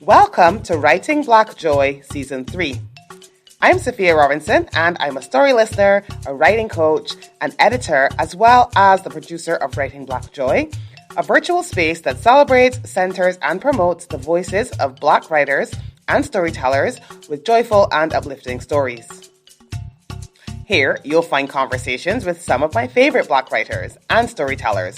Welcome to Writing Black Joy Season 3. I'm Sophia Robinson, and I'm a story listener, a writing coach, an editor, as well as the producer of Writing Black Joy, a virtual space that celebrates, centers, and promotes the voices of Black writers and storytellers with joyful and uplifting stories. Here, you'll find conversations with some of my favorite Black writers and storytellers,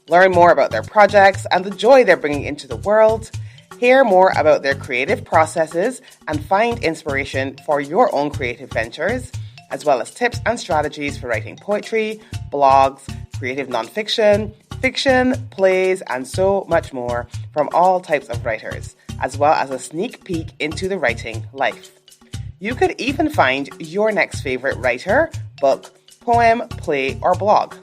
learn more about their projects and the joy they're bringing into the world, hear more about their creative processes, and find inspiration for your own creative ventures, as well as tips and strategies for writing poetry, blogs, creative nonfiction, fiction, plays, and so much more from all types of writers, as well as a sneak peek into the writing life. You could even find your next favorite writer, book, poem, play, or blog.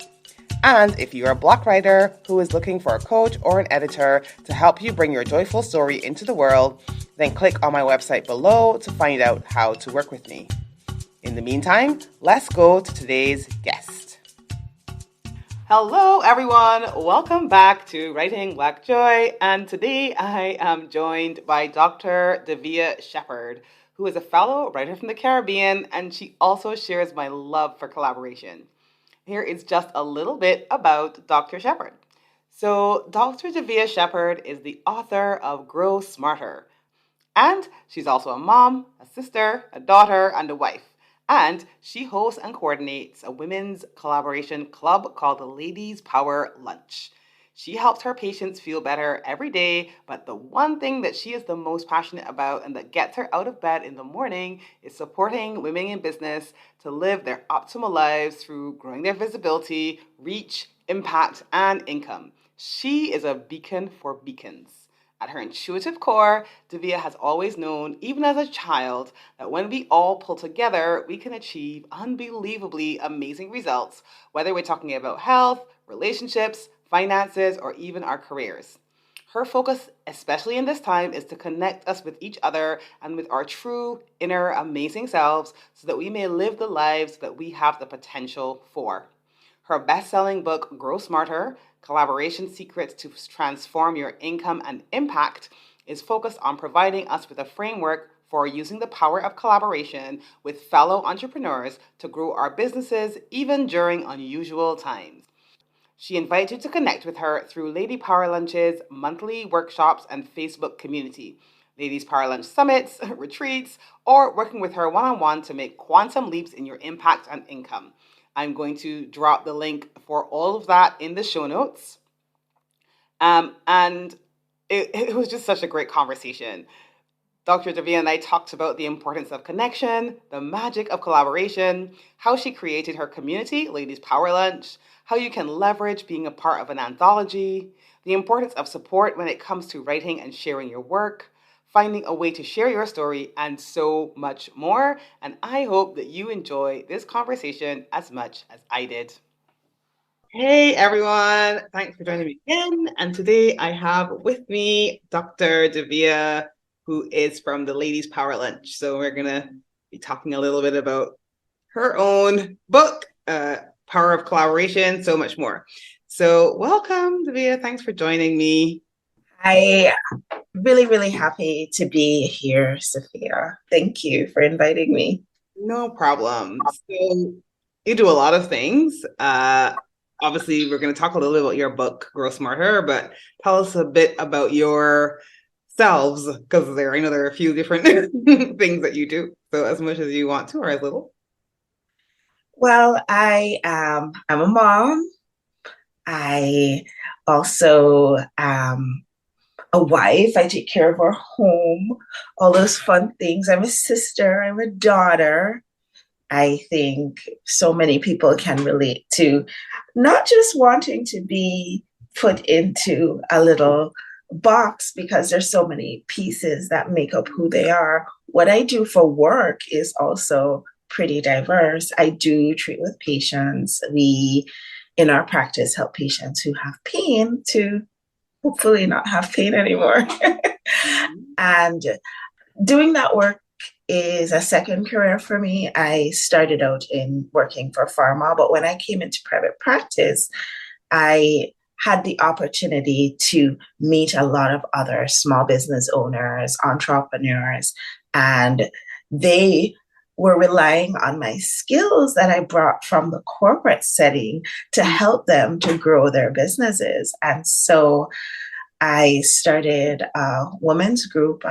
And if you're a Black writer who is looking for a coach or an editor to help you bring your joyful story into the world, then click on my website below to find out how to work with me. In the meantime, let's go to today's guest. Hello, everyone. Welcome back to Writing Black Joy. And today I am joined by Dr. Davia Shepherd, who is a fellow writer from the Caribbean, and she also shares my love for collaboration. Here is just a little bit about Dr. Shepherd. So, Dr. Davia Shepherd is the author of Grow Smarter. And she's also a mom, a sister, a daughter, and a wife. And she hosts and coordinates a women's collaboration club called the Ladies Power Lunch. She helps her patients feel better every day, but the one thing that she is the most passionate about and that gets her out of bed in the morning is supporting women in business to live their optimal lives through growing their visibility, reach, impact, and income. She is a beacon for beacons. At her intuitive core, Davia has always known, even as a child, that when we all pull together, we can achieve unbelievably amazing results, whether we're talking about health, relationships, finances, or even our careers. Her focus, especially in this time, is to connect us with each other and with our true inner amazing selves so that we may live the lives that we have the potential for. Her best-selling book, Grow Smarter, Collaboration Secrets to Transform Your Income and Impact, is focused on providing us with a framework for using the power of collaboration with fellow entrepreneurs to grow our businesses even during unusual times. She invites you to connect with her through Lady Power Lunches, monthly workshops, and Facebook community, Ladies Power Lunch summits, retreats, or working with her one-on-one to make quantum leaps in your impact and income. I'm going to drop the link for all of that in the show notes. And it was just such a great conversation. Dr. Davia and I talked about the importance of connection, the magic of collaboration, how she created her community, Ladies Power Lunch, how you can leverage being a part of an anthology, the importance of support when it comes to writing and sharing your work, finding a way to share your story, and so much more. And I hope that you enjoy this conversation as much as I did. Hey everyone, thanks for joining me again. And today I have with me Dr. Davia, who is from the Ladies Power Lunch. So we're going to be talking a little bit about her own book, Power of Collaboration, so much more. So welcome, Davia. Thanks for joining me. I really happy to be here, Sophia. Thank you for inviting me. No problem. So you do a lot of things. Obviously, we're going to talk a little bit about your book, Grow Smarter, but tell us a bit about your selves, because I know there are a few different things that you do. So as much as you want to, or as little. Well, I'm a mom. I also am a wife. I take care of our home, all those fun things. I'm a sister. I'm a daughter. I think so many people can relate to not just wanting to be put into a little box because there's so many pieces that make up who they are. What I do for work is also pretty diverse. I do treat with patients. We, in our practice, help patients who have pain to hopefully not have pain anymore. And doing that work is a second career for me. I started out in working for pharma, but when I came into private practice, I had the opportunity to meet a lot of other small business owners, entrepreneurs, and they were relying on my skills that I brought from the corporate setting to help them to grow their businesses. And so I started a women's group,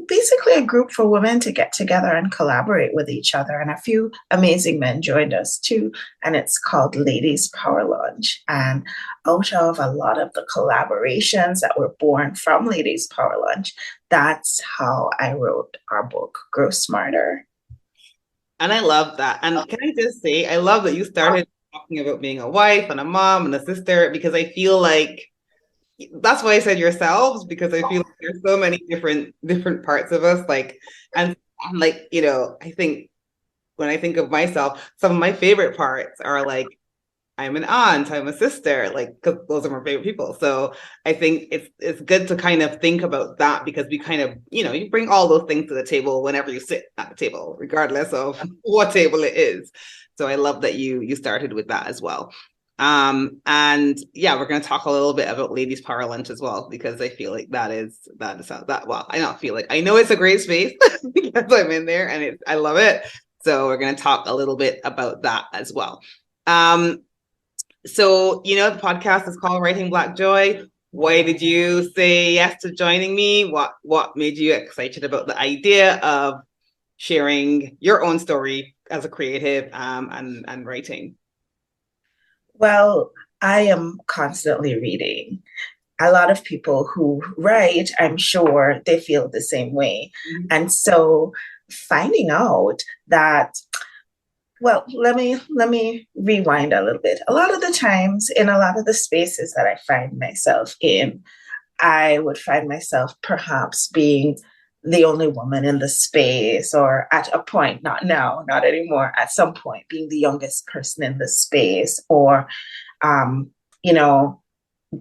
basically a group for women to get together and collaborate with each other. And a few amazing men joined us too. And it's called Ladies Power Lunch. And out of a lot of the collaborations that were born from Ladies Power Lunch, that's how I wrote our book, Grow Smarter. And I love that. And can I just say, I love that you started talking about being a wife and a mom and a sister, because I feel like that's why I said yourselves, because I feel like there's so many different parts of us. Like, and like, I think when I think of myself, some of my favorite parts are like, I'm an aunt, I'm a sister, like, because those are my favorite people. So I think it's good to kind of think about that, because we kind of, you bring all those things to the table whenever you sit at the table, regardless of what table it is. So I love that you started with that as well. And yeah, we're going to talk a little bit about Ladies Power Lunch as well, because I feel like that is well, I don't feel like, I know it's a great space because I'm in there and I love it. So we're going to talk a little bit about that as well. So, the podcast is called Writing Black Joy. Why did you say yes to joining me? What made you excited about the idea of sharing your own story as a creative and writing? Well, I am constantly reading. A lot of people who write, I'm sure they feel the same way. Mm-hmm. And so finding out that, well, let me rewind a little bit. A lot of the times in a lot of the spaces that I find myself in, I would find myself perhaps being the only woman in the space, or at a point, not now, not anymore, at some point, being the youngest person in the space, or, you know,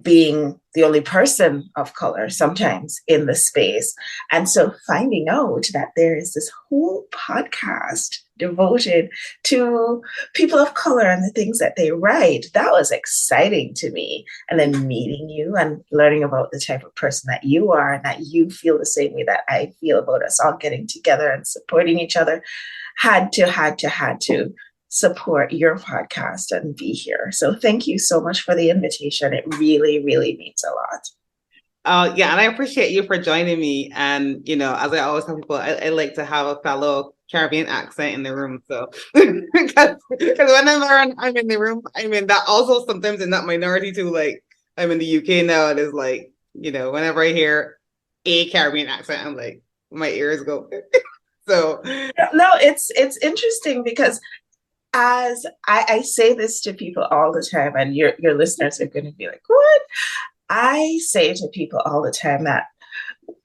being the only person of color sometimes in the space. And so finding out that there is this whole podcast devoted to people of color and the things that they write, that was exciting to me. And then meeting you and learning about the type of person that you are, and that you feel the same way that I feel about us all getting together and supporting each other, had to support your podcast and be here. So thank you so much for the invitation. It really, really means a lot. Yeah, and I appreciate you for joining me. And, as I always tell people, I like to have a fellow Caribbean accent in the room. So, because whenever I'm in the room, I'm in that also sometimes in that minority too. Like, I'm in the UK now, and it's like, whenever I hear a Caribbean accent, I'm like, my ears go. So, no, it's interesting because as I say this to people all the time, and your listeners are going to be like, what? I say to people all the time that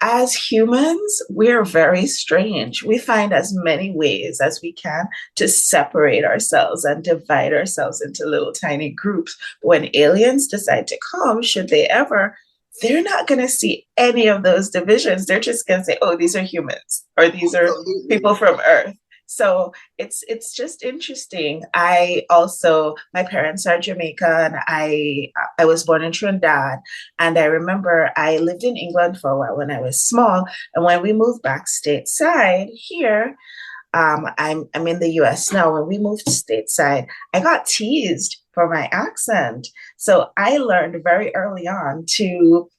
as humans, we're very strange. We find as many ways as we can to separate ourselves and divide ourselves into little tiny groups. When aliens decide to come, should they ever, they're not going to see any of those divisions. They're just going to say, oh, these are humans, or these are people from Earth. So it's just interesting. My parents are Jamaican, and I was born in Trinidad, and I remember I lived in England for a while when I was small, and when we moved back stateside here, I'm in the US now. When we moved stateside, I got teased for my accent, so I learned very early on to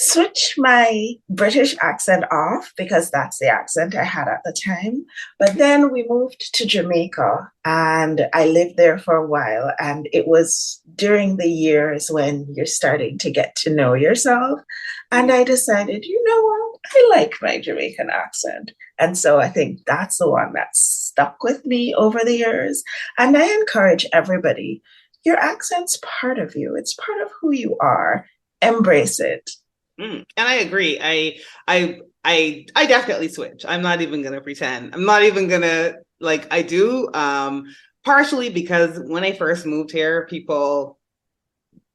switch my British accent off, because that's the accent I had at the time. But then we moved to Jamaica, and I lived there for a while. And it was during the years when you're starting to get to know yourself. And I decided, you know what? I like my Jamaican accent. And so I think that's the one that stuck with me over the years. And I encourage everybody, your accent's part of you. It's part of who you are. Embrace it. And I agree. I definitely switch. I'm not even gonna pretend. I'm not even gonna, like, I do. Partially because when I first moved here,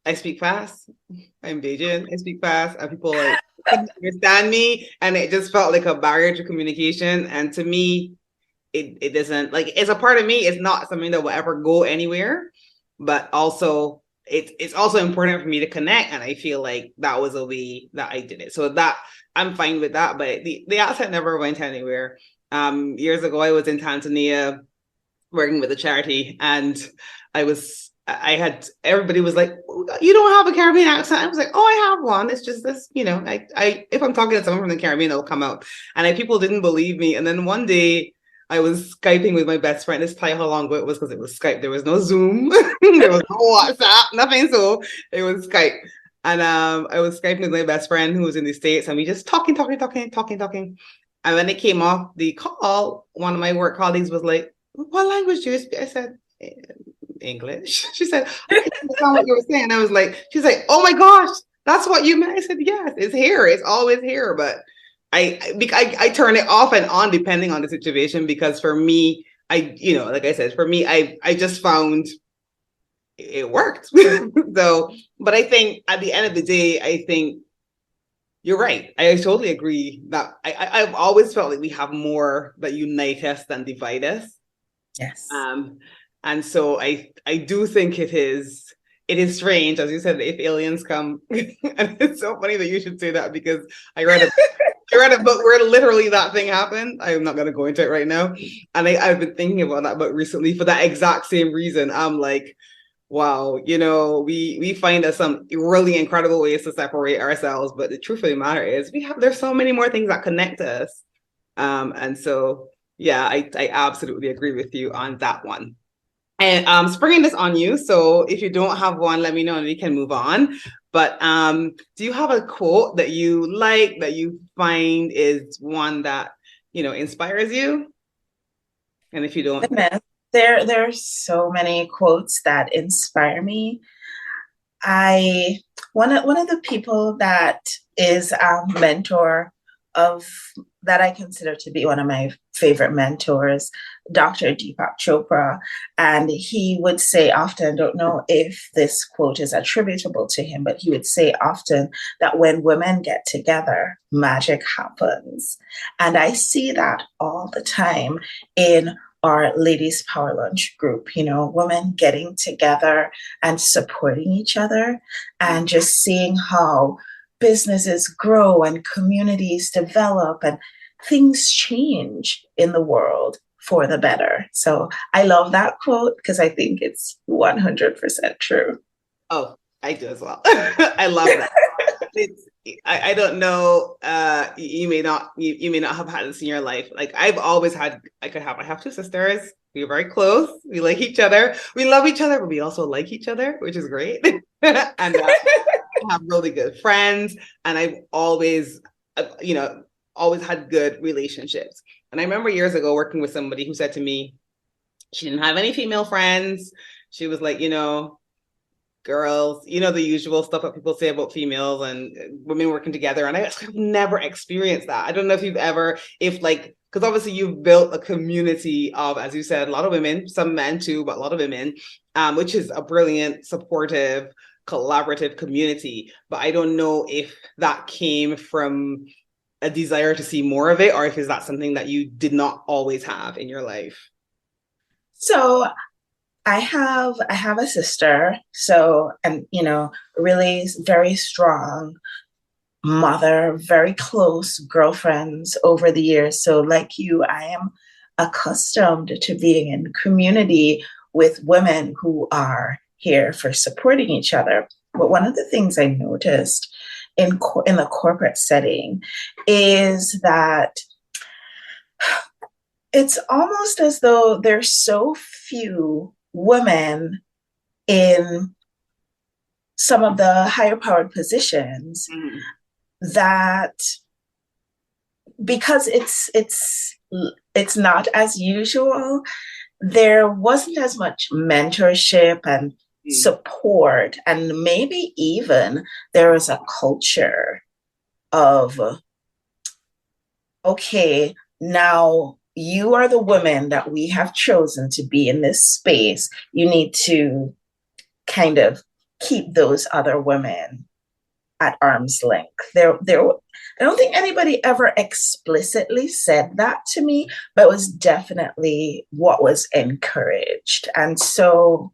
I speak fast. I'm Bajan. I speak fast, and people like couldn't understand me, and it just felt like a barrier to communication. And to me, it doesn't, like, it's a part of me. It's not something that will ever go anywhere. But also, it's also important for me to connect, and I feel like that was a way that I did it. So that I'm fine with that, but the accent never went anywhere. Years ago, I was in Tanzania working with a charity, and I had everybody was like, "You don't have a Caribbean accent." I was like, "Oh, I have one. It's just this, I if I'm talking to someone from the Caribbean, it'll come out." And people didn't believe me. And then one day, I was Skyping with my best friend. This tell you how long ago it was because it was Skype. There was no Zoom, there was no WhatsApp, nothing. So it was Skype. And I was Skyping with my best friend who was in the States, and we just talking. And when it came off the call, one of my work colleagues was like, "What language do you speak?" I said, "English." She said, "I can understand what you were saying." I was like, she's like, "Oh my gosh, that's what you meant." I said, "Yes, it's here. It's always here." But I turn it off and on depending on the situation, because for me, like I said, for me, I just found it worked. So, but I think at the end of the day, I think you're right. I totally agree that I've always felt like we have more that unite us than divide us. Yes. And so I do think it is strange, as you said, if aliens come. And it's so funny that you should say that, because I read a book where literally that thing happened. I'm not going to go into it right now. And I've been thinking about that book recently for that exact same reason. I'm like, wow, we find us some really incredible ways to separate ourselves. But the truth of the matter is there's so many more things that connect us. And so, yeah, I absolutely agree with you on that one. And springing this on you. So if you don't have one, let me know and we can move on. But do you have a quote that you like, that you find is one that, inspires you? And if you don't, There's so many quotes that inspire me. One of the people that is a mentor of that I consider to be one of my favorite mentors, Dr. Deepak Chopra, and he would say often, I don't know if this quote is attributable to him, but he would say often that when women get together, magic happens. And I see that all the time in our ladies power lunch group, women getting together and supporting each other, and just seeing how businesses grow and communities develop and things change in the world for the better. So I love that quote because I think it's 100% true. Oh, I do as well. I love that. I don't know. You may not have had this in your life. Like I've always had. I have two sisters. We're very close. We like each other. We love each other, but we also like each other, which is great. And I have really good friends, and I've always, always had good relationships. And I remember years ago working with somebody who said to me, she didn't have any female friends. She was like, girls, the usual stuff that people say about females and women working together. And I've never experienced that. I don't know if you've ever, because obviously you've built a community of, as you said, a lot of women, some men too, but a lot of women, which is a brilliant, supportive, collaborative community. But I don't know if that came from a desire to see more of it, or if is that something that you did not always have in your life? So I have a sister, and really very strong mother, very close girlfriends over the years. So like you, I am accustomed to being in community with women who are here for supporting each other. But one of the things I noticed in the corporate setting is that it's almost as though there's so few women in some of the higher powered positions that, because it's not as usual, there wasn't as much mentorship and support, and maybe even there was a culture of, okay, now you are the women that we have chosen to be in this space. You need to kind of keep those other women at arm's length. I don't think anybody ever explicitly said that to me, but it was definitely what was encouraged. And so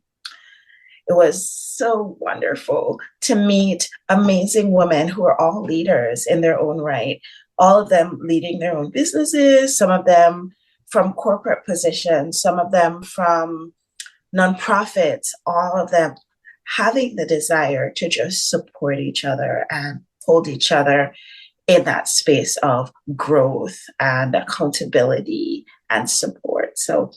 It was so wonderful to meet amazing women who are all leaders in their own right, all of them leading their own businesses, some of them from corporate positions, some of them from nonprofits, all of them having the desire to just support each other and hold each other in that space of growth and accountability and support. So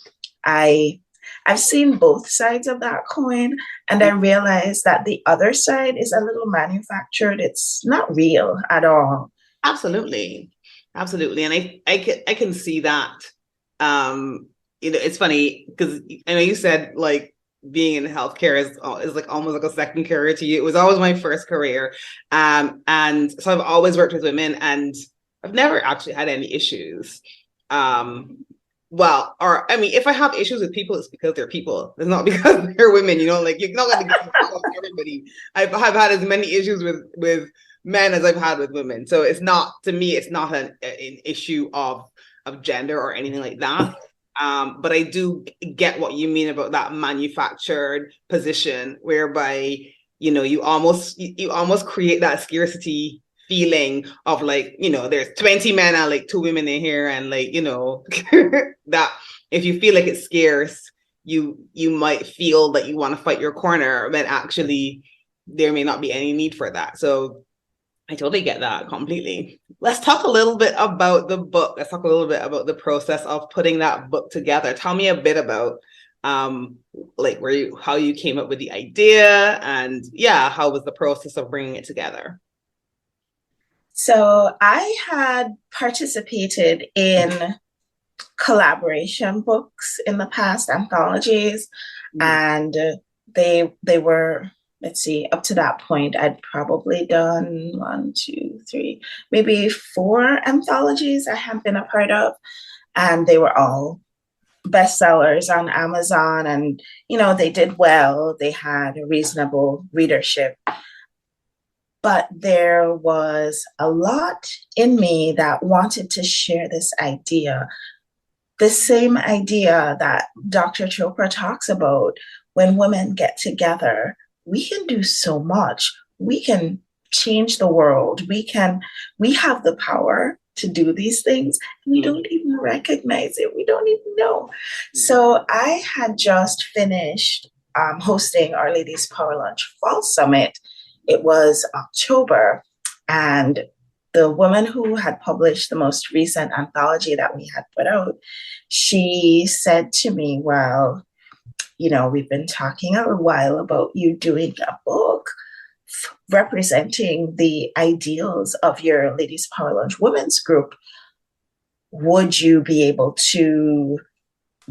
I I've seen both sides of that coin, and I realized that the other side is a little manufactured. It's not real at all. Absolutely. Absolutely. And I can see that. It's funny because I know you said like being in healthcare is like almost like a second career to you. It was always my first career. And so I've always worked with women and I've never actually had any issues. Well, or I mean, if I have issues with people, it's because they're people. It's not because they're women, like you're not gonna get everybody. I've had as many issues with men as I've had with women. So it's not, to me, it's not an issue of gender or anything like that. But I do get what you mean about that manufactured position whereby, you almost create that scarcity feeling of like, there's 20 men and like 2 women in here. And like, that if you feel like it's scarce, you might feel that you want to fight your corner, but actually there may not be any need for that. So I totally get that completely. Let's talk a little bit about the book. Let's talk a little bit about the process of putting that book together. Tell me a bit about like how you came up with the idea, and how was the process of bringing it together? So I had participated in collaboration books in the past, anthologies, and they were, let's see, up to that point, I'd probably done 1, 2, 3, maybe 4 anthologies I have been a part of, and they were all bestsellers on Amazon, and they did well. They had a reasonable readership. But there was a lot in me that wanted to share this idea, the same idea that Dr. Chopra talks about. When women get together, we can do so much. We can change the world. We have the power to do these things. We don't even recognize it. We don't even know. So I had just finished hosting Our Ladies Power Lunch Fall Summit. It was October, and the woman who had published the most recent anthology that we had put out, she said to me, well, we've been talking a while about you doing a book representing the ideals of your Ladies Power Lunch women's group. Would you be able to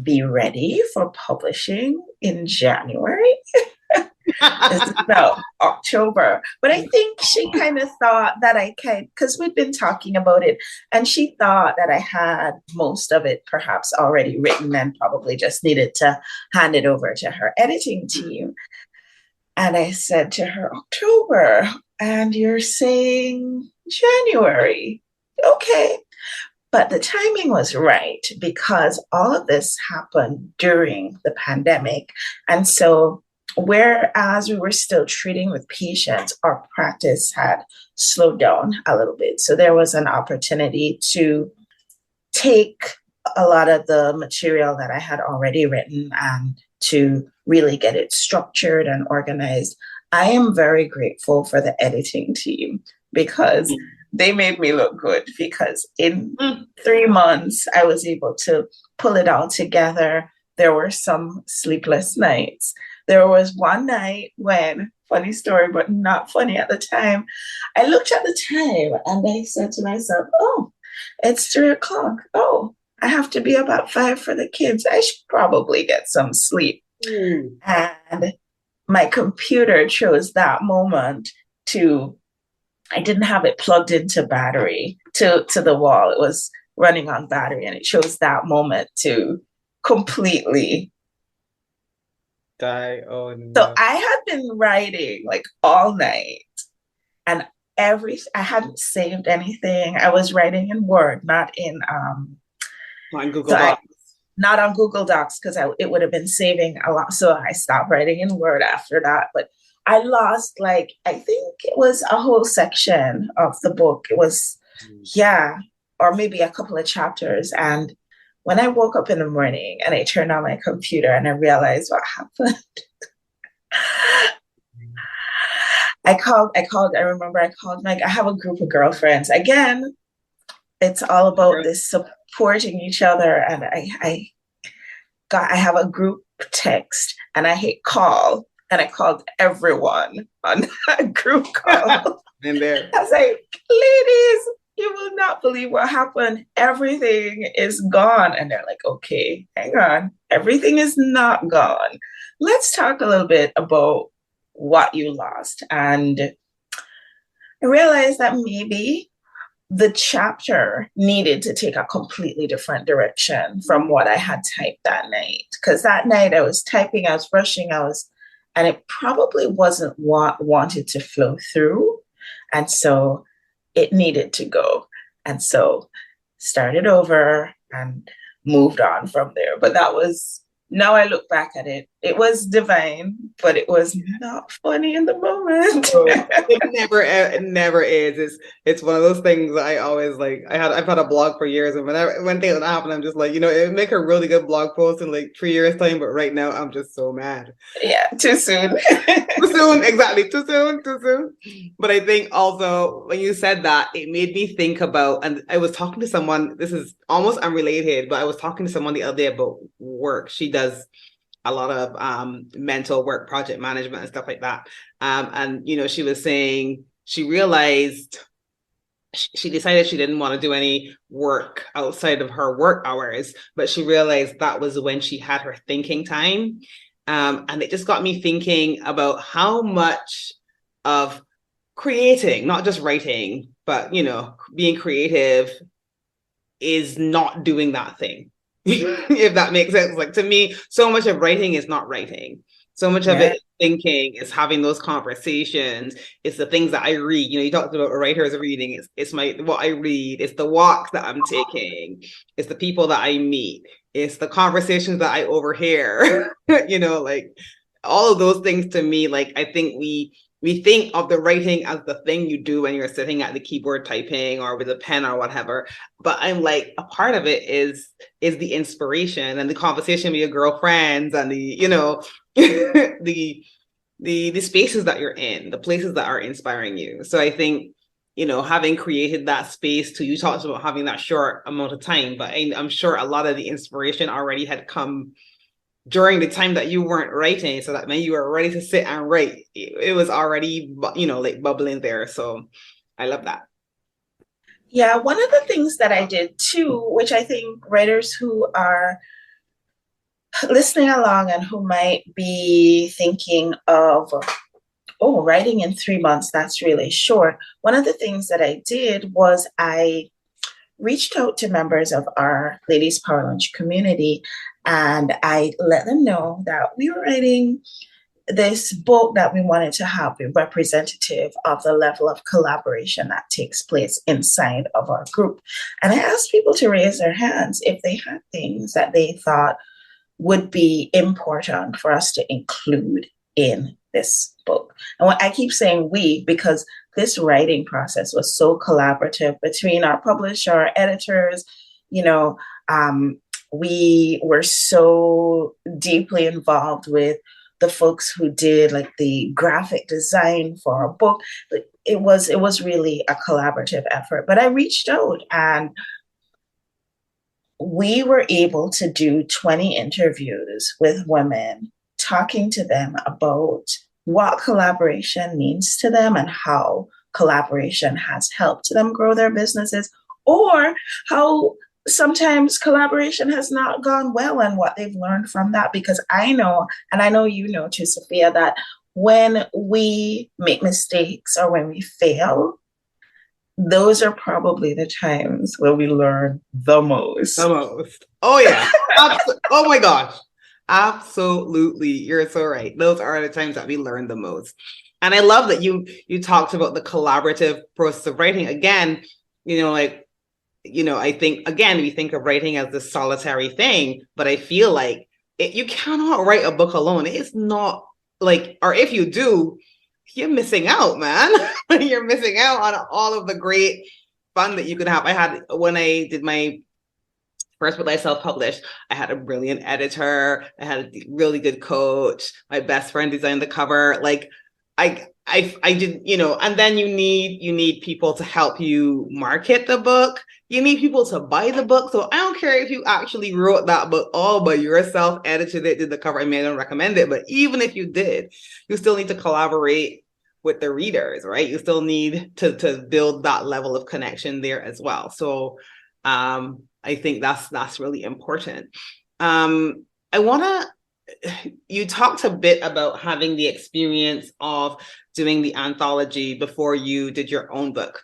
be ready for publishing in January? It's now October. But I think she kind of thought that I can, because we'd been talking about it, and she thought that I had most of it perhaps already written and probably just needed to hand it over to her editing team. And I said to her, October, and you're saying January. Okay. But the timing was right because all of this happened during the pandemic. And so whereas we were still treating with patients, our practice had slowed down a little bit. So there was an opportunity to take a lot of the material that I had already written and to really get it structured and organized. I am very grateful for the editing team because they made me look good, because in 3 months, I was able to pull it all together. There were some sleepless nights. There was one night when, funny story, but not funny at the time, I looked at the time and I said to myself, oh, it's 3:00. Oh, I have to be up at 5 for the kids. I should probably get some sleep. And my computer chose that moment I didn't have it plugged into battery to the wall. It was running on battery, and it chose that moment to completely die. Oh no. So I had been writing like all night, and I hadn't saved anything. I was writing in Word, not in Google Docs. not on Google Docs because it would have been saving a lot. So I stopped writing in Word after that. But I lost, like, I think it was a whole section of the book. It was, yeah, or maybe a couple of chapters. And when I woke up in the morning and I turned on my computer and I realized what happened, I remember I called I have a group of girlfriends. Again, it's all about this supporting each other. And I have a group text and I hit call and I called everyone on that group call. And there. I was like, ladies, you will not believe what happened. Everything is gone. And they're like, okay, hang on. Everything is not gone. Let's talk a little bit about what you lost. And I realized that maybe the chapter needed to take a completely different direction from what I had typed that night. Because that night I was typing, I was rushing, and it probably wasn't what wanted to flow through. And so it needed to go. And so started over and moved on from there. But that was, now I look back at it, it was divine, but it was not funny in the moment. It never is. It's one of those things I always like. I've had a blog for years, and when things that happen, I'm just like, it would make a really good blog post in like 3 years time. But right now, I'm just so mad. Yeah, too soon. Too soon, exactly. Too soon. But I think also when you said that, it made me think about, and I was talking to someone. This is almost unrelated, but I was talking to someone the other day about work. She does a lot of mental work, project management and stuff like that. And, she was saying she realized she decided she didn't want to do any work outside of her work hours, but she realized that was when she had her thinking time. And it just got me thinking about how much of creating, not just writing, but, being creative is not doing that thing. If that makes sense. Like, to me, so much of writing is not writing. So much of it is thinking, is having those conversations. It's the things that I read. You talked about writers reading. It's what I read. It's the walks that I'm taking. It's the people that I meet. It's the conversations that I overhear. Like all of those things to me, like I think we think of the writing as the thing you do when you're sitting at the keyboard typing or with a pen or whatever. But I'm like, a part of it is the inspiration and the conversation with your girlfriends and the, the spaces that you're in, the places that are inspiring you. So I think, having created that space you talked about having that short amount of time, but I'm sure a lot of the inspiration already had come during the time that you weren't writing, so that when you were ready to sit and write, it was already, like bubbling there. So I love that. Yeah, one of the things that I did too, which I think writers who are listening along and who might be thinking of, writing in 3 months, that's really short. One of the things that I did was I reached out to members of our Ladies Power Lunch community, and I let them know that we were writing this book that we wanted to have be representative of the level of collaboration that takes place inside of our group. And I asked people to raise their hands if they had things that they thought would be important for us to include in this book. And what I keep saying we, because this writing process was so collaborative between our publisher, our editors, we were so deeply involved with the folks who did like the graphic design for our book. It was really a collaborative effort. But I reached out and we were able to do 20 interviews with women, talking to them about what collaboration means to them and how collaboration has helped them grow their businesses, or how sometimes collaboration has not gone well and what they've learned from that. Because I know, and I know you know too, Sophia, that when we make mistakes or when we fail, those are probably the times where we learn the most. Oh, yeah. Oh, my gosh. Absolutely. You're so right. Those are the times that we learn the most. And I love that you talked about the collaborative process of writing. Again, like I think, again, we think of writing as this solitary thing, but I feel like you cannot write a book alone. It's not like, or if you do, you're missing out, man. You're missing out on all of the great fun that you could have. When I did my first book I self-published, I had a brilliant editor. I had a really good coach. My best friend designed the cover. Like I did, and then you need people to help you market the book. You need people to buy the book. So I don't care if you actually wrote that book all by yourself, edited it, did the cover. I may not recommend it, but even if you did, you still need to collaborate with the readers, right? You still need to build that level of connection there as well. So I think that's really important. You talked a bit about having the experience of doing the anthology before you did your own book.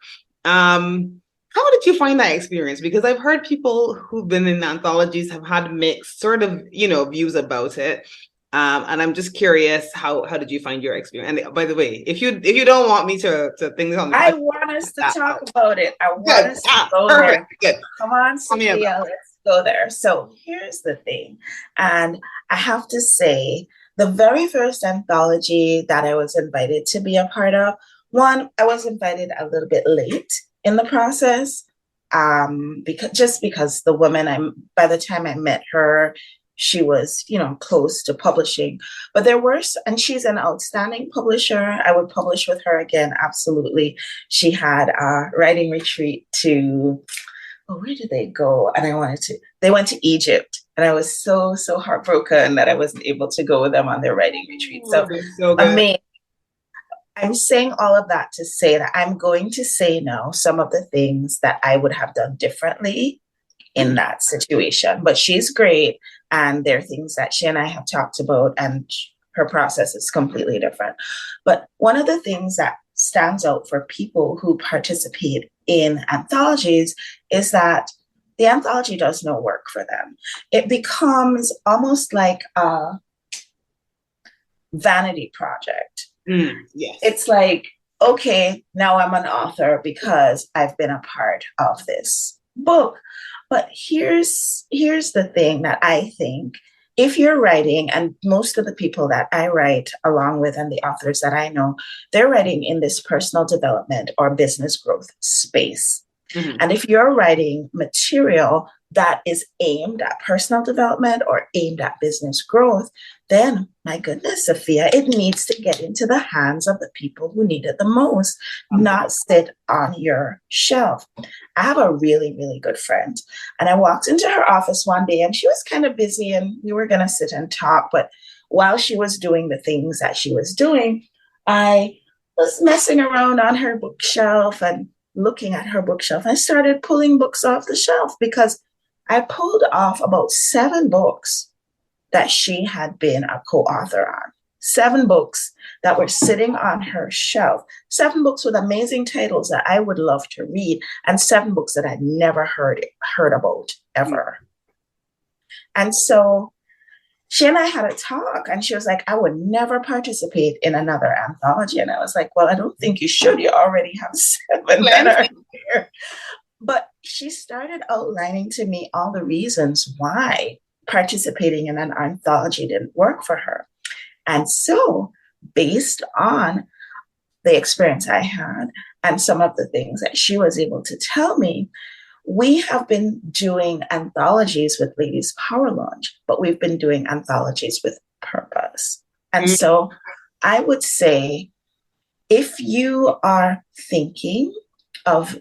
How did you find that experience? Because I've heard people who've been in anthologies have had mixed sort of, views about it. And I'm just curious, how did you find your experience? And by the way, if you don't want me to think on the I want us to talk about it. I want us to go perfect. there. Good. Come on, Sophia, let's go there. So here's the thing. And I have to say, the very first anthology that I was invited to be a part of, one, I was invited a little bit late in the process, because the woman, by the time I met her, she was, close to publishing. But and she's an outstanding publisher. I would publish with her again, absolutely. She had a writing retreat where did they go? And they went to Egypt. And I was so, so heartbroken that I wasn't able to go with them on their writing retreat. So amazing. I'm saying all of that to say that I'm going to say now some of the things that I would have done differently in that situation. But she's great. And there are things that she and I have talked about, and her process is completely different. But one of the things that stands out for people who participate in anthologies is that the anthology does no work for them. It becomes almost like a vanity project. Yes. It's like, okay, now I'm an author because I've been a part of this book. But here's the thing that I think, if you're writing, and most of the people that I write along with and the authors that I know, they're writing in this personal development or business growth space. Mm-hmm. And if you're writing material that is aimed at personal development or aimed at business growth, then, my goodness, Sophia, it needs to get into the hands of the people who need it the most, not sit on your shelf. I have a really, really good friend, and I walked into her office one day, and she was kind of busy, and we were going to sit and talk. But while she was doing the things that she was doing, I was messing around on her bookshelf and looking at her bookshelf. I started pulling books off the shelf because I pulled off about 7 books that she had been a co-author on. 7 books that were sitting on her shelf. 7 books with amazing titles that I would love to read, and 7 books that I'd never heard about ever. And so she and I had a talk, and she was like, I would never participate in another anthology. And I was like, well, I don't think you should. You already have 7 that are here. But she started outlining to me all the reasons why participating in an anthology didn't work for her. And so, based on the experience I had and some of the things that she was able to tell me, we have been doing anthologies with Ladies Power Launch, but we've been doing anthologies with purpose. And so I would say, if you are thinking of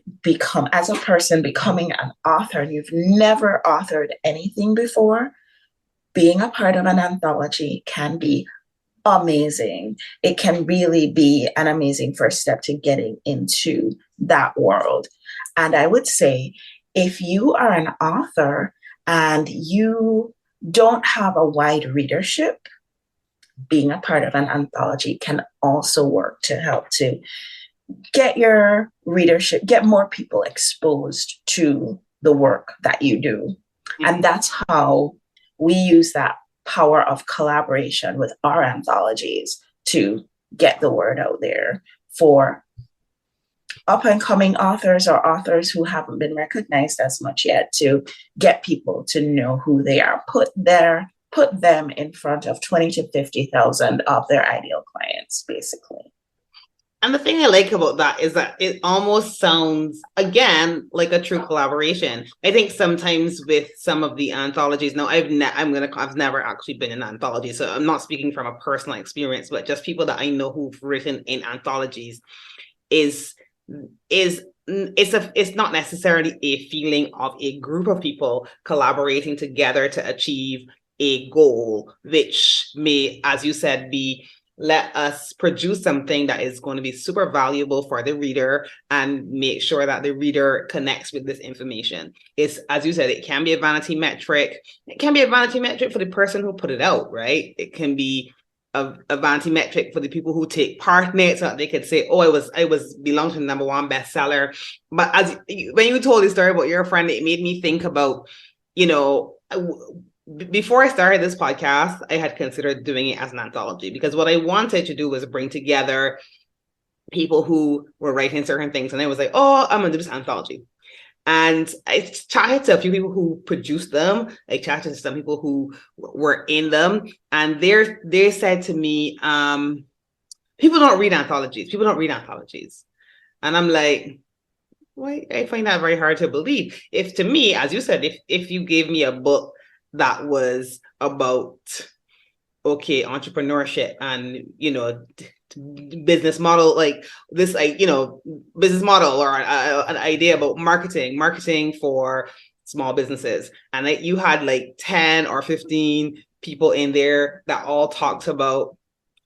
as a person becoming an author, and you've never authored anything before, being a part of an anthology can be amazing. It can really be an amazing first step to getting into that world. And I would say, if you are an author and you don't have a wide readership, being a part of an anthology can also work to help to get your readership, get more people exposed to the work that you do. Mm-hmm. And that's how we use that power of collaboration with our anthologies to get the word out there for up and coming authors or authors who haven't been recognized as much yet, to get people to know who they are. Put them in front of 20 to 50,000 of their ideal clients, basically. And the thing I like about that is that it almost sounds, again, like a true collaboration. I think sometimes with some of the anthologies, now I've never actually been in an anthology, so I'm not speaking from a personal experience, but just people that I know who've written in anthologies, it's not necessarily a feeling of a group of people collaborating together to achieve a goal, which may, as you said, be let us produce something that is going to be super valuable for the reader and make sure that the reader connects with this information. It's, as you said, it can be a vanity metric. It can be a vanity metric for the person who put it out, right? It can be a vanity metric for the people who take part in it, so that they could say, oh, I was belong to the #1 bestseller. But when you told the story about your friend, it made me think about, before I started this podcast, I had considered doing it as an anthology, because what I wanted to do was bring together people who were writing certain things. And I was like, oh, I'm going to do this anthology. And I chatted to a few people who produced them. I chatted to some people who were in them. And they said to me, people don't read anthologies. People don't read anthologies. And I'm like, well, I find that very hard to believe. If, to me, as you said, if you gave me a book that was about, okay, entrepreneurship and, business model, like this, business model, or an idea about marketing for small businesses. And you had like 10 or 15 people in there that all talked about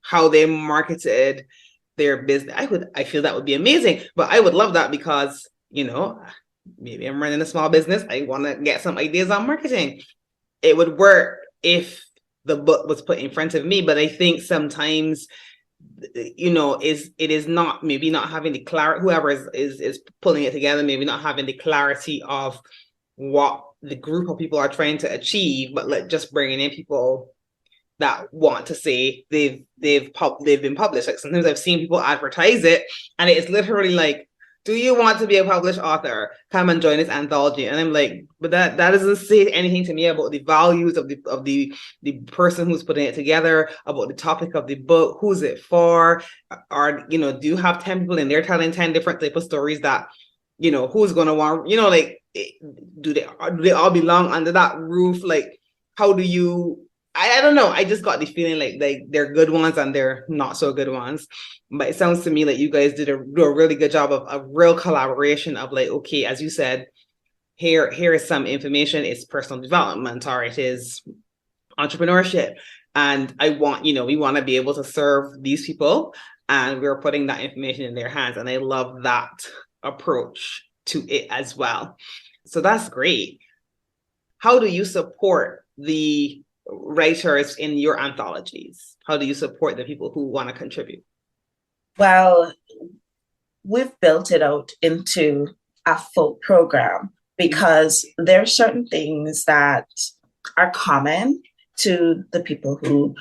how they marketed their business. I feel that would be amazing, but I would love that because, maybe I'm running a small business. I want to get some ideas on marketing. It would work if the book was put in front of me, but I think sometimes, it is not, maybe not having the clarity, whoever is pulling it together, maybe not having the clarity of what the group of people are trying to achieve, but just bringing in people that want to say they've been published. Like sometimes I've seen people advertise it, and it's literally like, do you want to be a published author? Come and join this anthology. And I'm like, but that doesn't say anything to me about the values of the person who's putting it together, about the topic of the book, who's it for? Or, do you have 10 people in there telling 10 different type of stories that, who's going to want, do they all belong under that roof? Like, how do you, I don't know. I just got the feeling like they're good ones and they're not so good ones. But it sounds to me like you guys do a really good job of a real collaboration of like, okay, as you said, here is some information. It's personal development, or it is entrepreneurship. And we want to be able to serve these people, and we're putting that information in their hands. And I love that approach to it as well. So that's great. How do you support the writers in your anthologies? How do you support the people who want to contribute? Well, we've built it out into a full program because there are certain things that are common to the people who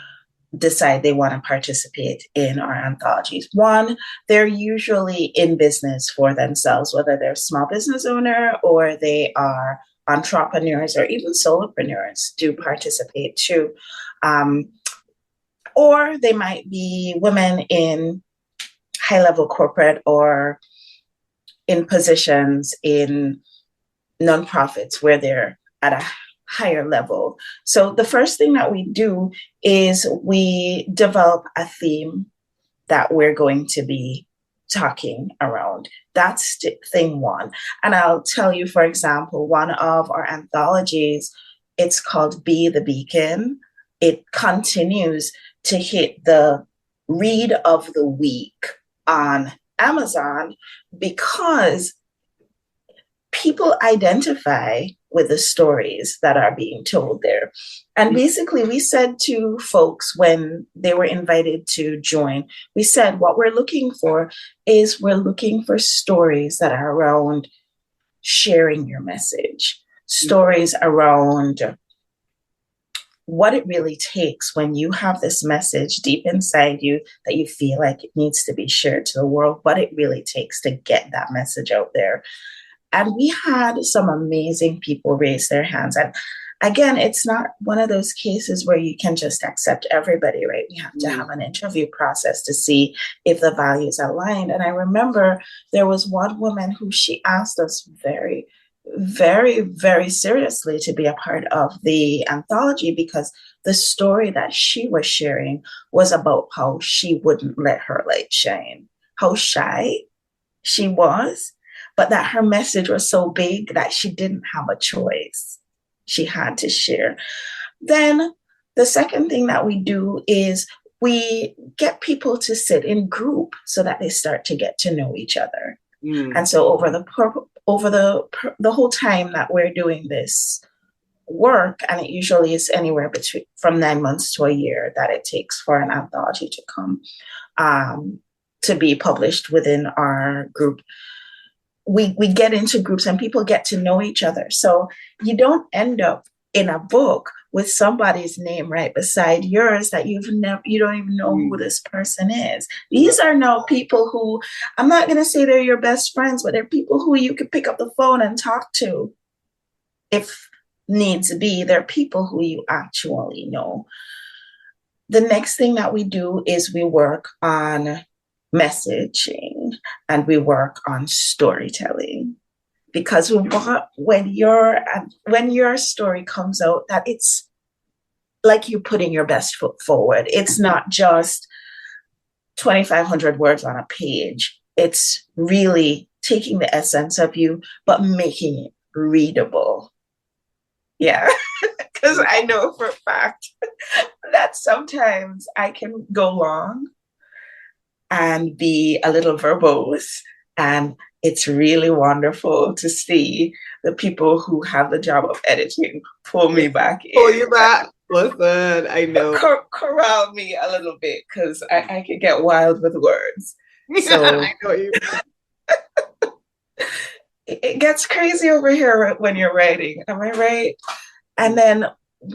decide they want to participate in our anthologies. One, they're usually in business for themselves, whether they're a small business owner or they are entrepreneurs or even solopreneurs do participate too. Or they might be women in high-level corporate or in positions in nonprofits where they're at a higher level. So the first thing that we do is we develop a theme that we're going to be talking around. That's thing one. And I'll tell you, for example, one of our anthologies, it's called Be the Beacon. It continues to hit the read of the week on Amazon because people identify with the stories that are being told there. And basically, we said to folks when they were invited to join, we said what we're looking for is we're looking for stories that are around sharing your message, stories around what it really takes when you have this message deep inside you that you feel like it needs to be shared to the world, what it really takes to get that message out there. And we had some amazing people raise their hands. And again, it's not one of those cases where you can just accept everybody, right? We have to have an interview process to see if the values are aligned. And I remember there was one woman who she asked us very, very, very seriously to be a part of the anthology because the story that she was sharing was about how she wouldn't let her light shine, how shy she was, but that her message was so big that she didn't have a choice. She had to share. Then the second thing that we do is we get people to sit in group so that they start to get to know each other. And so over the whole time that we're doing this work, and it usually is anywhere between from 9 months to a year that it takes for an anthology to come to be published within our group. We get into groups and people get to know each other. So you don't end up in a book with somebody's name right beside yours that you don't even know who this person is. These are now people who, I'm not going to say they're your best friends, but they're people who you can pick up the phone and talk to if needs be. They're people who you actually know. The next thing that we do is we work on messaging and we work on storytelling, because we want when your story comes out that it's like you putting your best foot forward. It's not just 2,500 words on a page. It's really taking the essence of you but making it readable. Yeah. Because I know for a fact that sometimes I can go long and be a little verbose. And it's really wonderful to see the people who have the job of editing pull me back in. Pull you back. Listen, I know. Corral me a little bit because I can get wild with words. So I know you. It gets crazy over here when you're writing. Am I right? And then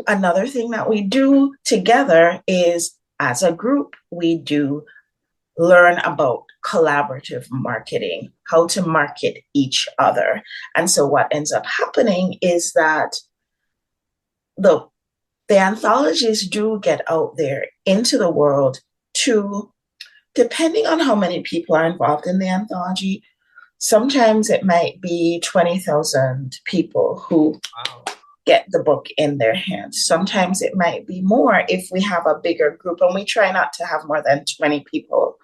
another thing that we do together is, as a group, we do learn about collaborative marketing, how to market each other. And so what ends up happening is that the anthologies do get out there into the world to, depending on how many people are involved in the anthology, sometimes it might be 20,000 people who get the book in their hands. Sometimes it might be more if we have a bigger group, and we try not to have more than 20 people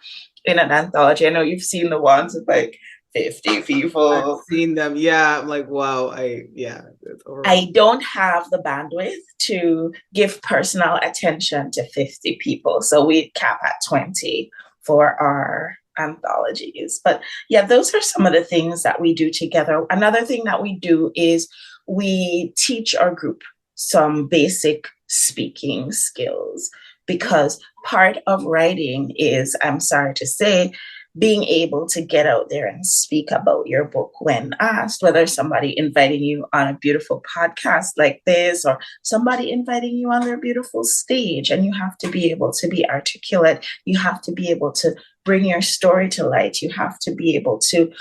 in an anthology. I know you've seen the ones with like 50 people. I've seen them. Yeah. I'm like, wow. I don't have the bandwidth to give personal attention to 50 people. So we cap at 20 for our anthologies. But yeah, those are some of the things that we do together. Another thing that we do is we teach our group some basic speaking skills, because part of writing is, I'm sorry to say, being able to get out there and speak about your book when asked, whether somebody inviting you on a beautiful podcast like this or somebody inviting you on their beautiful stage. And you have to be able to be articulate. You have to be able to bring your story to light. You have to be able to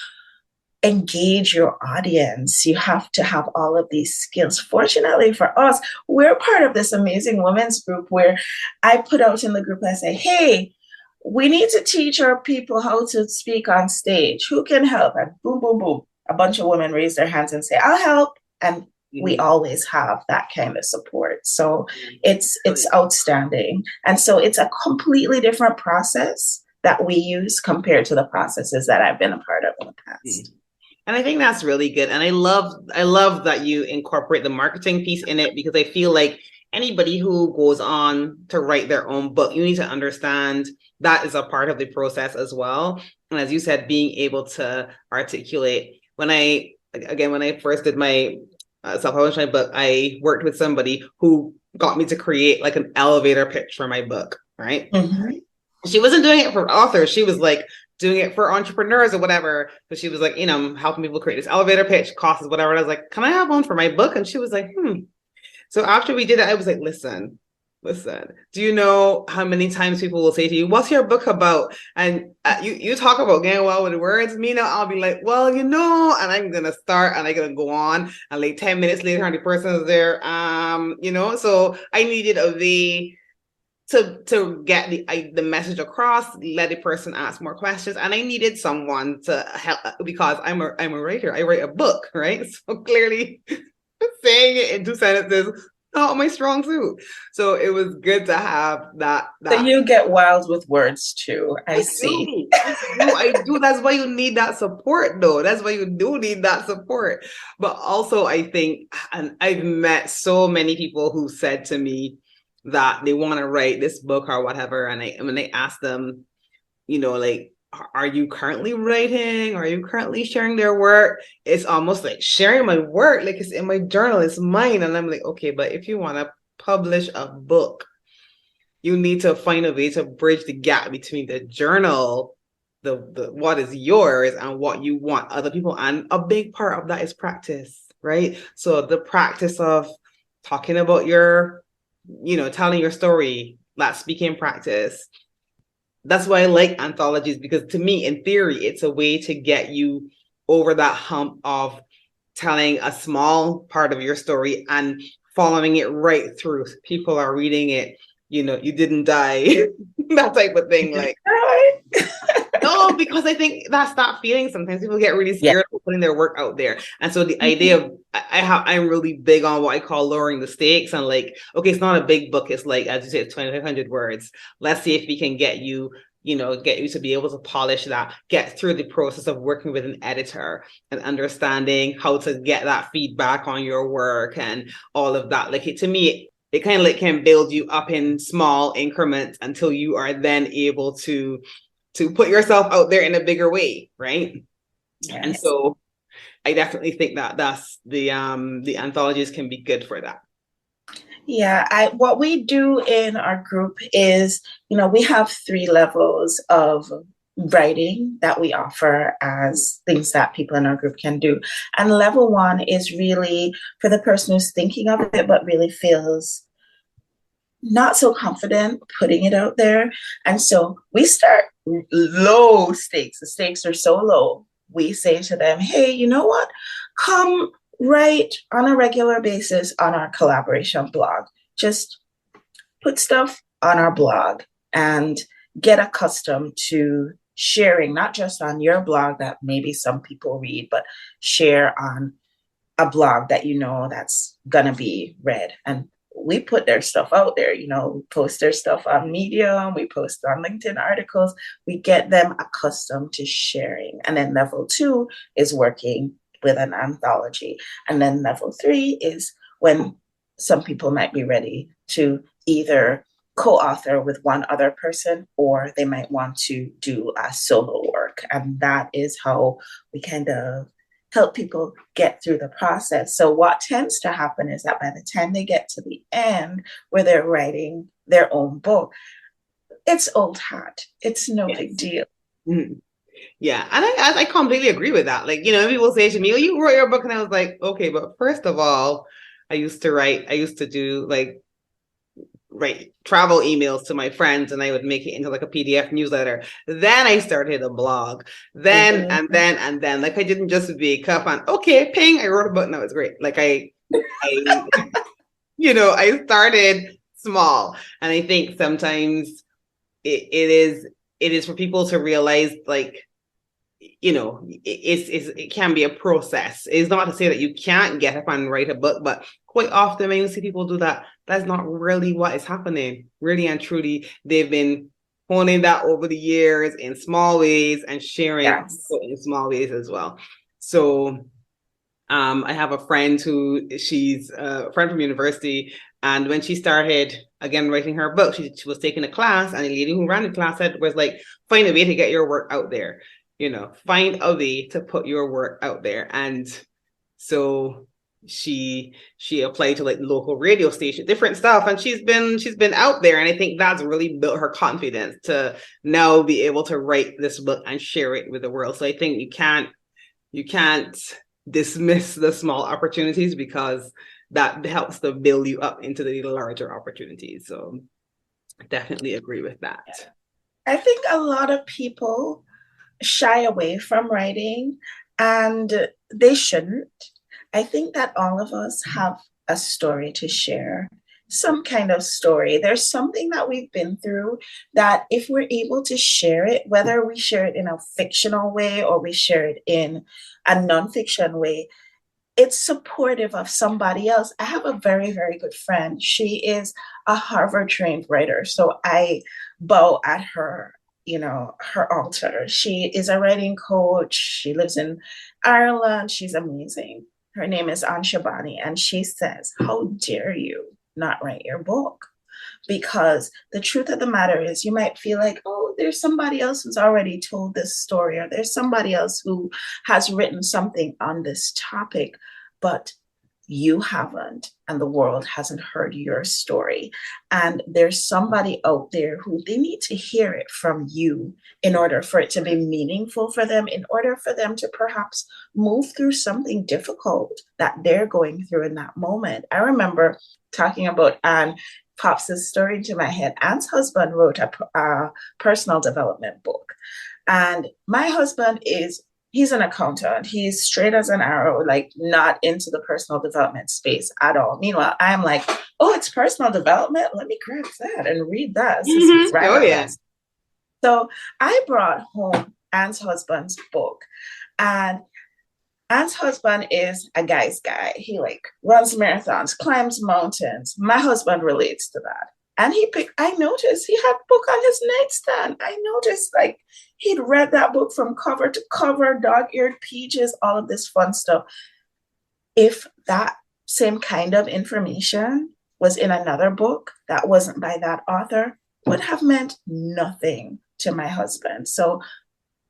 engage your audience. You have to have all of these skills. Fortunately for us, we're part of this amazing women's group where I put out in the group, I say, hey, we need to teach our people how to speak on stage. Who can help? And boom, boom, boom. A bunch of women raise their hands and say, I'll help. And we always have that kind of support. So it's outstanding. And so it's a completely different process that we use compared to the processes that I've been a part of in the past. And I think that's really good. And I love that you incorporate the marketing piece in it, because I feel like anybody who goes on to write their own book, you need to understand that is a part of the process as well. And as you said, being able to articulate. When I first did my self-published my book, I worked with somebody who got me to create like an elevator pitch for my book, right? Mm-hmm. She wasn't doing it for authors. She was like doing it for entrepreneurs or whatever. So she was like, helping people create this elevator pitch, costs whatever. And I was like, can I have one for my book? And she was like, So after we did it, I was like, listen, do you know how many times people will say to you, what's your book about? And you talk about getting well with words. Me now, I'll be like, well, and I'm going to start and I'm going to go on. And like 10 minutes later, the person is there, so I needed a way to get the message across, let the person ask more questions. And I needed someone to help because I'm a writer. I write a book, right? So clearly saying it in 2 sentences, not my strong suit. So it was good to have that. So you get wild with words too. I see. I do. That's why you need that support, though. That's why you do need that support. But also, I think, and I've met so many people who said to me that they want to write this book or whatever. And when they ask them, like, are you currently writing? Are you currently sharing their work? It's almost like sharing my work, like it's in my journal, it's mine. And I'm like, okay, but if you want to publish a book, you need to find a way to bridge the gap between the journal, the what is yours and what you want other people. And a big part of that is practice, right? So the practice of talking about your, telling your story, that speaking practice. That's why I like anthologies, because to me, in theory, it's a way to get you over that hump of telling a small part of your story and following it right through. People are reading it, you didn't die, that type of thing. Like, no, because I think that's that feeling. Sometimes people get really scared of putting their work out there. And so the idea of I'm really big on what I call lowering the stakes and like, okay, it's not a big book. It's like, as you say, 2,500 words. Let's see if we can get you to be able to polish that, get through the process of working with an editor and understanding how to get that feedback on your work and all of that. Like to me, it kind of like can build you up in small increments until you are then able to put yourself out there in a bigger way, right? Yes. And so I definitely think that that's the anthologies can be good for that. Yeah, what we do in our group is, we have 3 levels of writing that we offer as things that people in our group can do. And level 1 is really for the person who's thinking of it, but really feels not so confident putting it out there. And so we start low stakes. The stakes are so low. We say to them, hey, you know what? Come write on a regular basis on our collaboration blog. Just put stuff on our blog and get accustomed to sharing, not just on your blog that maybe some people read, but share on a blog that that's going to be read. And we put their stuff out there, we post their stuff on Medium, we post on LinkedIn articles, we get them accustomed to sharing. And then level 2 is working with an anthology. And then level 3 is when some people might be ready to either co-author with one other person, or they might want to do a solo work. And that is how we kind of help people get through the process. So what tends to happen is that by the time they get to the end where they're writing their own book, it's old hat. It's no big deal. Mm-hmm. Yeah. And I completely agree with that. Like, people say to me, oh, you wrote your book. And I was like, okay, but first of all, I used to do write travel emails to my friends, and I would make it into like a PDF newsletter. Then I started a blog. Then and then like I didn't just wake up and okay, ping, I wrote a book. No, it's great. Like I I started small, and I think sometimes it is for people to realize like it can be a process. It's not to say that you can't get up and write a book, but quite often when you see people do that, that's not really what is happening. Really and truly, they've been honing that over the years in small ways and sharing in small ways as well. So I have a friend she's a friend from university, and when she started again writing her book, she was taking a class, and the lady who ran the class was like, find a way to get your work out there. Find a way to put your work out there. And so she applied to like local radio station, different stuff, and she's been out there. And I think that's really built her confidence to now be able to write this book and share it with the world. So I think you can't dismiss the small opportunities, because that helps to build you up into the larger opportunities. So I definitely agree with that. I think a lot of people shy away from writing, and they shouldn't. I think that all of us have a story to share, some kind of story. There's something that we've been through that if we're able to share it, whether we share it in a fictional way or we share it in a nonfiction way, it's supportive of somebody else. I have a very, very good friend. She is a Harvard trained writer. So I bow at her, her altar. She is a writing coach. She lives in Ireland. She's amazing. Her name is Anshabani. And she says, how dare you not write your book? Because the truth of the matter is, you might feel like, oh, there's somebody else who's already told this story, or there's somebody else who has written something on this topic, but you haven't, and the world hasn't heard your story. And there's somebody out there who they need to hear it from you in order for it to be meaningful for them, in order for them to perhaps move through something difficult that they're going through in that moment. I remember talking about Anne, pops this story into my head. Anne's husband wrote a personal development book. And my husband he's an accountant. He's straight as an arrow, like not into the personal development space at all. Meanwhile, I'm like, oh, it's personal development. Let me grab that and read that. Mm-hmm. Oh, yeah. So I brought home Anne's husband's book, and Anne's husband is a guy's guy. He runs marathons, climbs mountains. My husband relates to that. And I noticed he had a book on his nightstand. I noticed he'd read that book from cover to cover, dog-eared peaches, all of this fun stuff. If that same kind of information was in another book that wasn't by that author, would have meant nothing to my husband. So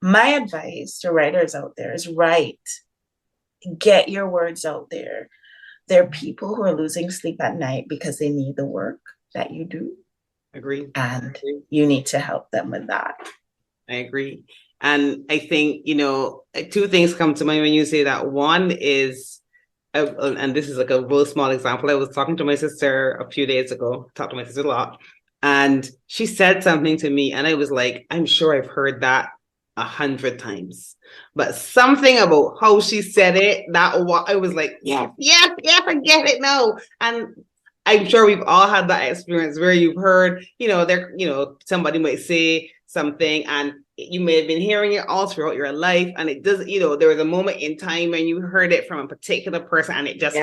my advice to writers out there is write. Get your words out there. There are people who are losing sleep at night because they need the work that you do. Agree. And you need to help them with that. I agree. And I think, two things come to mind when you say that. One is, and this is a real small example. I was talking to my sister a few days ago, talked to my sister a lot, and she said something to me, and I was like, I'm sure I've heard that 100 times, but something about how she said it, I was like, yes, I get it now. And I'm sure we've all had that experience where you've heard, somebody might say something and you may have been hearing it all throughout your life, and it does, there was a moment in time when you heard it from a particular person and it just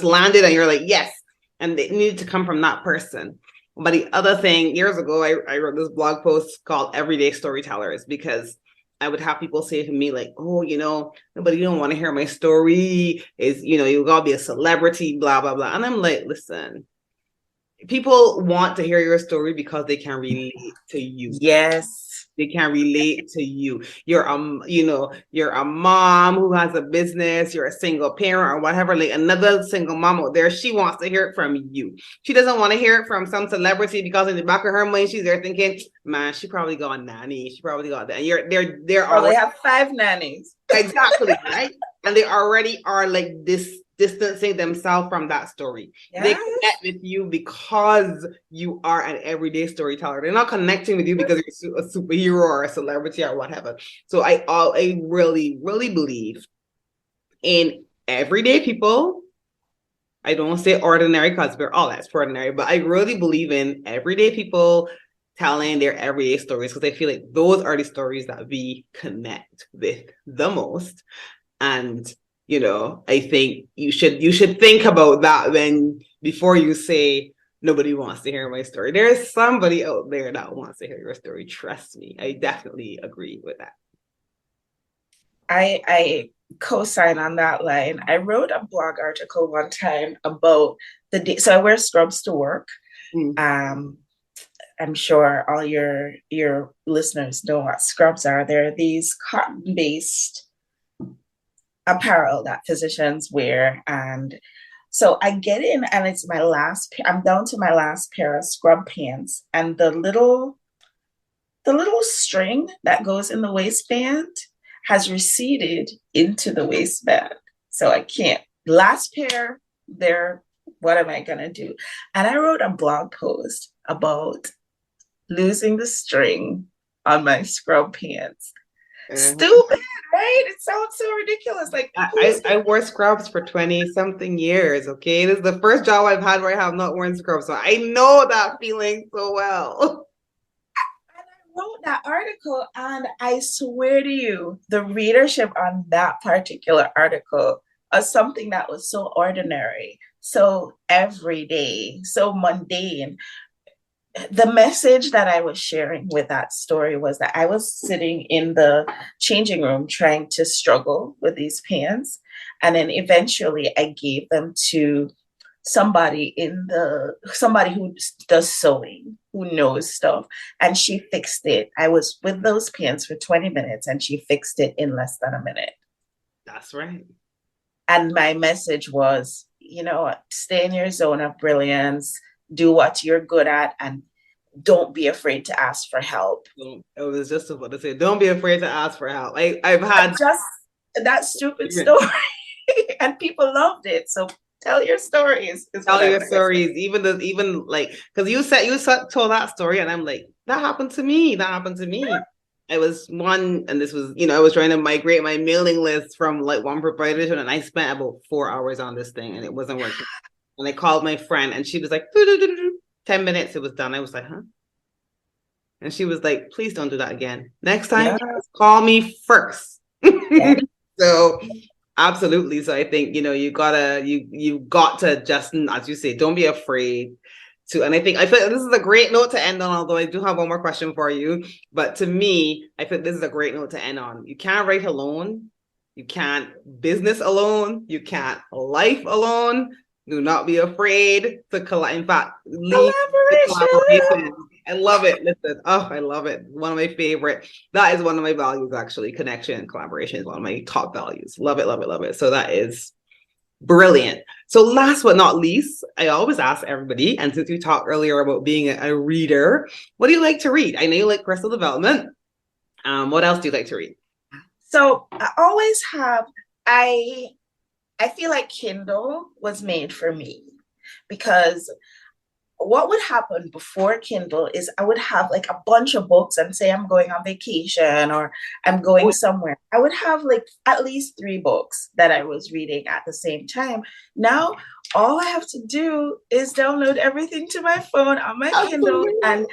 landed and you're like, yes, and it needed to come from that person. But the other thing, years ago, I wrote this blog post called Everyday Storytellers, because I would have people say to me like, oh, nobody don't want to hear my story. You gotta be a celebrity, blah, blah, blah. And I'm like, listen, people want to hear your story because they can relate to you. Yes. They can relate to you. You're a mom who has a business, you're a single parent or whatever, like another single mom out there, she wants to hear it from you. She doesn't want to hear it from some celebrity, because in the back of her mind, she's there thinking, man, she probably got a nanny. She probably got that. And they're already have 5 nannies. Exactly, right? And they already are like distancing themselves from that story. Yes. They connect with you because you are an everyday storyteller. They're not connecting with you because you're a superhero or a celebrity or whatever. So I really, really believe in everyday people. I don't say ordinary because we're all extraordinary, but I really believe in everyday people telling their everyday stories, because I feel like those are the stories that we connect with the most. And I think you should think about that before you say nobody wants to hear my story. There's somebody out there that wants to hear your story. Trust me. I definitely agree with that. I co-sign on that line. I wrote a blog article one time about so I wear scrubs to work. I'm sure all your listeners know what scrubs are. They're these cotton-based apparel that physicians wear. And so I get in, and it's I'm down to my last pair of scrub pants, and the little string that goes in the waistband has receded into the waistband. So I can't. Last pair, what am I gonna do? And I wrote a blog post about losing the string on my scrub pants. Stupid, right? It sounds so ridiculous. Like I wore scrubs for 20 something years. Okay. This is the first job I've had where I have not worn scrubs. So I know that feeling so well. And I wrote that article, and I swear to you, the readership on that particular article was something that was so ordinary, so everyday, so mundane. The message that I was sharing with that story was that I was sitting in the changing room trying to struggle with these pants. And then eventually I gave them to somebody who does sewing, who knows stuff. And she fixed it. I was with those pants for 20 minutes and she fixed it in less than a minute. That's right. And my message was, stay in your zone of brilliance, do what you're good at, and don't be afraid to ask for help. I was just about to say, don't be afraid to ask for help. I've had just that stupid story, and people loved it. So tell your stories. Tell your stories, even because you told that story, and I'm like, that happened to me. That happened to me. I was one, and this was, I was trying to migrate my mailing list from like one provider to, and I spent about 4 hours on this thing, and it wasn't working. And I called my friend, and she was like, 10 minutes, it was done. I was like, huh? And she was like, please don't do that again. Next time, call me first. So absolutely. So I think, you got to just, as you say, don't be afraid to, and I feel like this is a great note to end on, although I do have one more question for you. But to me, I think this is a great note to end on. You can't write alone. You can't business alone. You can't life alone. Do not be afraid to collide. In fact, collaboration. I love it. Listen, I love it. One of my favorite. That is one of my values, actually. Connection and collaboration is one of my top values. Love it, love it, love it. So that is brilliant. So last but not least, I always ask everybody, and since we talked earlier about being a reader, what do you like to read? I know you like personal development. What else do you like to read? So I always have, I feel like Kindle was made for me, because what would happen before Kindle is I would have like a bunch of books, and say I'm going on vacation or I'm going somewhere. I would have like at least 3 books that I was reading at the same time. Now, all I have to do is download everything to my phone on my Kindle, and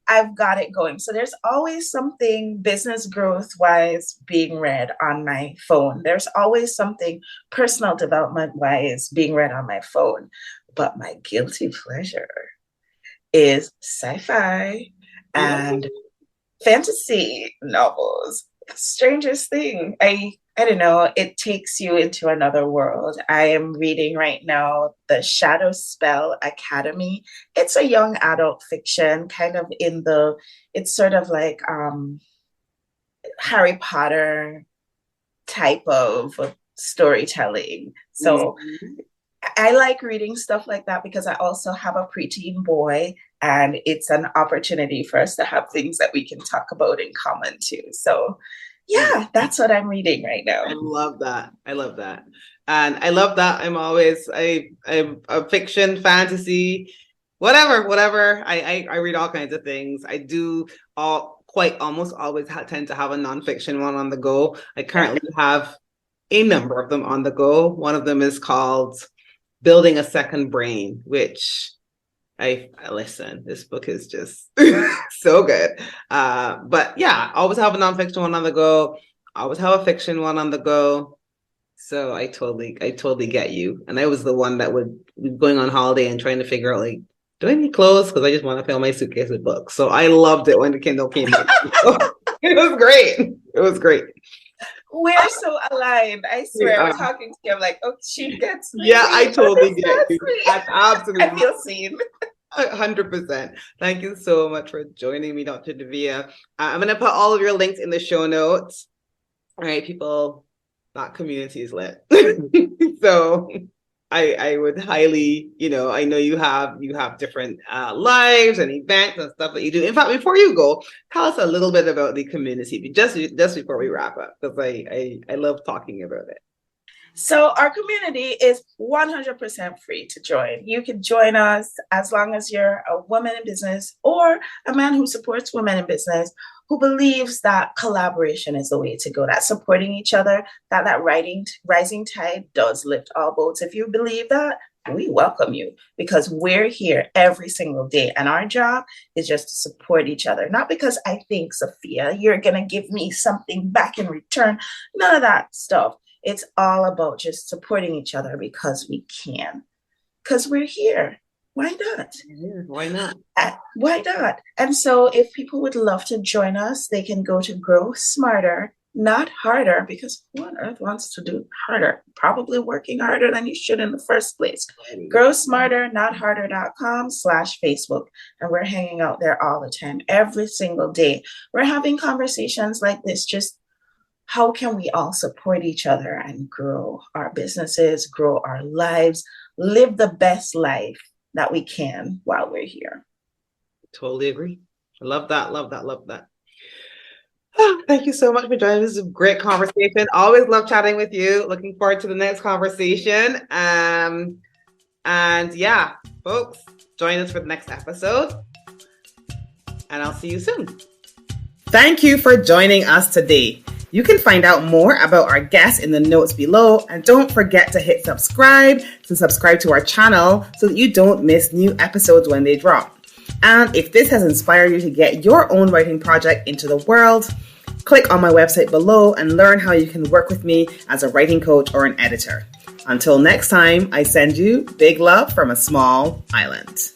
I've got it going. So there's always something business growth wise being read on my phone. There's always something personal development wise being read on my phone. But my guilty pleasure is sci-fi and fantasy novels. The strangest thing. I don't know, it takes you into another world. I am reading right now The Shadow Spell Academy. It's a young adult fiction, kind of it's sort of like Harry Potter type of storytelling. So I like reading stuff like that because I also have a preteen boy, and it's an opportunity for us to have things that we can talk about in common too. So yeah, that's what I'm reading right now. I love that. I love that. And I love that I'm a fiction, fantasy, whatever. I read all kinds of things. I do almost always tend to have a nonfiction one on the go. I currently have a number of them on the go. One of them is called Building a Second Brain, which I listen, this book is just so good. But yeah, always have a nonfiction one on the go. Always have a fiction one on the go. So I totally get you. And I was the one that would be going on holiday and trying to figure out, like, do I need clothes? Because I just want to fill my suitcase with books. So I loved it when the Kindle came out. It was great. It was great. We're so aligned. I swear, I'm talking to you. I'm like, oh, she gets me. Yeah, I totally get you. Absolutely. I feel seen. 100%. Thank you so much for joining me, Dr. Davia. I'm going to put all of your links in the show notes. All right, people, that community is lit. So I would highly, I know you have different lives and events and stuff that you do. In fact, before you go, tell us a little bit about the community, just before we wrap up, because I love talking about it. So our community is 100% free to join. You can join us as long as you're a woman in business or a man who supports women in business, who believes that collaboration is the way to go, that supporting each other, that rising tide does lift all boats. If you believe that, we welcome you, because we're here every single day. And our job is just to support each other. Not because I think, Sophia, you're going to give me something back in return. None of that stuff. It's all about just supporting each other because we can, because we're here. Why not? Why not? Why not? And so if people would love to join us, they can go to Grow Smarter, Not Harder, because who on earth wants to do harder? Probably working harder than you should in the first place. GrowSmarterNotHarder.com/Facebook. And we're hanging out there all the time, every single day. We're having conversations like this, just how can we all support each other and grow our businesses, grow our lives, live the best life that we can while we're here. Totally agree. I love that. Love that. Love that. Oh, thank you so much for joining. This is a great conversation. Always love chatting with you. Looking forward to the next conversation. And yeah, folks, join us for the next episode. And I'll see you soon. Thank you for joining us today. You can find out more about our guests in the notes below, and don't forget to hit subscribe to our channel so that you don't miss new episodes when they drop. And if this has inspired you to get your own writing project into the world, click on my website below and learn how you can work with me as a writing coach or an editor. Until next time, I send you big love from a small island.